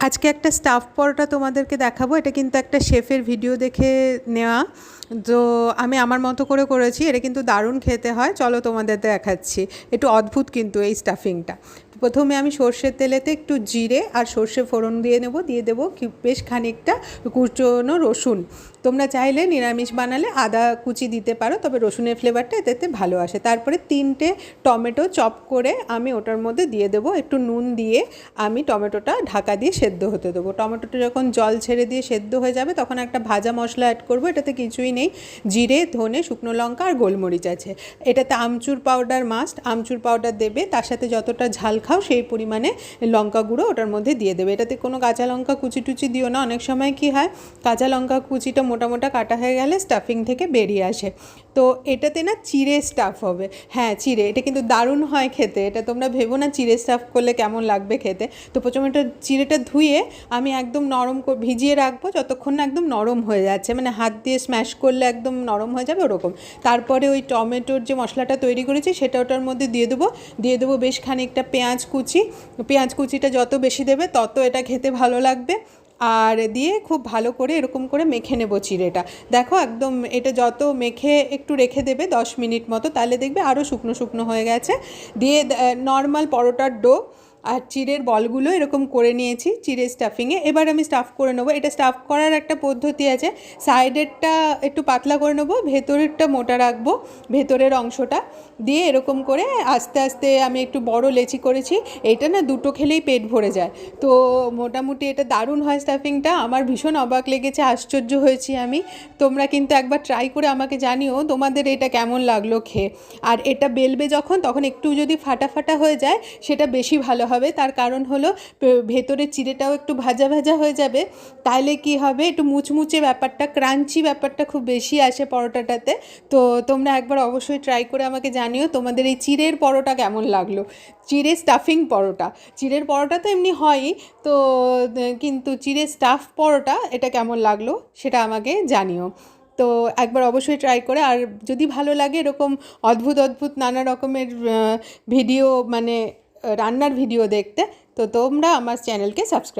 আজকে একটা স্টাফ পরোটা তোমাদেরকে দেখাবো। এটা কিন্তু একটা শেফের ভিডিও দেখে নেওয়া, তো আমি আমার মতো করে করেছি। এটা কিন্তু দারুণ খেতে হয়, চলো তোমাদের দেখাচ্ছি। একটু অদ্ভুত কিন্তু এই স্টাফিংটা। প্রথমে আমি সর্ষের তেলেতে একটু জিরে আর সর্ষে ফোড়ন দিয়ে নেব, দিয়ে দেবো বেশ খানিকটা কুচনো রসুন। তোমরা চাইলে নিরামিষ বানালে আদা কুচি দিতে পারো, তবে রসুনের ফ্লেভারটা এতে ভালো আসে। তারপরে 3টে টমেটো চপ করে আমি ওটার মধ্যে দিয়ে দেবো, একটু নুন দিয়ে আমি টমেটোটা ঢাকা দিয়ে সেদ্ধ হতে দেবো। টমেটোটা যখন জল ছেড়ে দিয়ে সেদ্ধ হয়ে যাবে তখন একটা ভাজা মশলা অ্যাড করবো। এটাতে কিছুই নেই, জিরে, ধনে, শুকনো লঙ্কা আর গোলমরিচ আছে। এটাতে আমচুর পাউডার মাস্ট, আমচুর পাউডার দেবে, তার সাথে যতটা ঝাল খাও সেই পরিমাণে লঙ্কা গুঁড়ো ওটার মধ্যে দিয়ে দেবে। এটাতে কোনো কাঁচা লঙ্কা কুচি টুচি দিও না, অনেক সময় কি হয় কাঁচা লঙ্কা কুচিটা মোটা মোটা কাটা হয়ে গেলে স্টাফিং থেকে বেরিয়ে আসে। তো এটাতে না চিড়ে স্টাফ হবে, হ্যাঁ চিড়ে। এটা কিন্তু দারুণ হয় খেতে, এটা তোমরা ভেবো না চিড়ে স্টাফ করলে কেমন লাগবে খেতে। তো প্রথমে এটা চিড়েটা ধুয়ে আমি একদম নরম ভিজিয়ে রাখবো, যতক্ষণ না একদম নরম হয়ে যাচ্ছে, মানে হাত দিয়ে স্ম্যাশ করলে একদম নরম হয়ে যাবে ওরকম। তারপরে ওই টমেটোর যে মশলাটা তৈরি করেছি সেটা ওটার মধ্যে দিয়ে দেবো বেশ খানিকটা পেঁয়াজ কুচি। পেঁয়াজ কুচিটা যত বেশি দেবে তত এটা খেতে ভালো লাগবে। আর দিয়ে খুব ভালো করে এরকম করে মেখে নেব চিড়েটা। দেখো একদম এটা যত মেখে একটু রেখে দেবে 10 মিনিট মতো, তাহলে দেখবে আরও শুকনো শুকনো হয়ে গেছে। দিয়ে নর্মাল পরোটার ডো আর চিড়ের বলগুলো এরকম করে নিয়েছি চিড়ের স্টাফিংয়ে। এবার আমি স্টাফ করে নেবো। এটা স্টাফ করার একটা পদ্ধতি আছে, সাইডেরটা একটু পাতলা করে নেবো, ভেতরেরটা মোটা রাখবো, ভেতরের অংশটা দিয়ে এরকম করে আস্তে আস্তে আমি একটু বড় লেচি করেছি। এইটা না দুটো খেলেই পেট ভরে যায়। তো মোটামুটি এটা দারুণ হয় স্টাফিংটা, আমার ভীষণ অবাক লেগেছে, আশ্চর্য হয়েছি আমি। তোমরা কিন্তু একবার ট্রাই করে আমাকে জানিও তোমাদের এটা কেমন লাগলো খেয়ে। আর এটা বেলবে যখন তখন একটু যদি ফাটা ফাটা হয়ে যায় সেটা বেশি ভালো হবে, তার কারণ হলো ভেতরে চিড়েটাও একটু ভাজা ভাজা হয়ে যাবে, তাহলে কি হবে একটু মুচমুচে ব্যাপারটা, ক্রাঞ্চি ব্যাপারটা খুব বেশি আসে পরোটাটাতে। তো তোমরা একবার অবশ্যই ট্রাই করে আমাকে জানিও তোমাদের এই চিড়ের পরোটা কেমন লাগলো, চিড়ে স্টাফিং পরোটা। চিড়ের পরোটা তো এমনি হয়ই, তো কিন্তু চিড়ে স্টাফ পরোটা এটা কেমন লাগলো সেটা আমাকে জানিও। তো একবার অবশ্যই ট্রাই করে, আর যদি ভালো লাগে এরকম অদ্ভুত অদ্ভুত নানা রকমের ভিডিও, মানে রান্নার ভিডিও দেখতে, তো তোমরা আমার চ্যানেলকে সাবস্ক্রাইব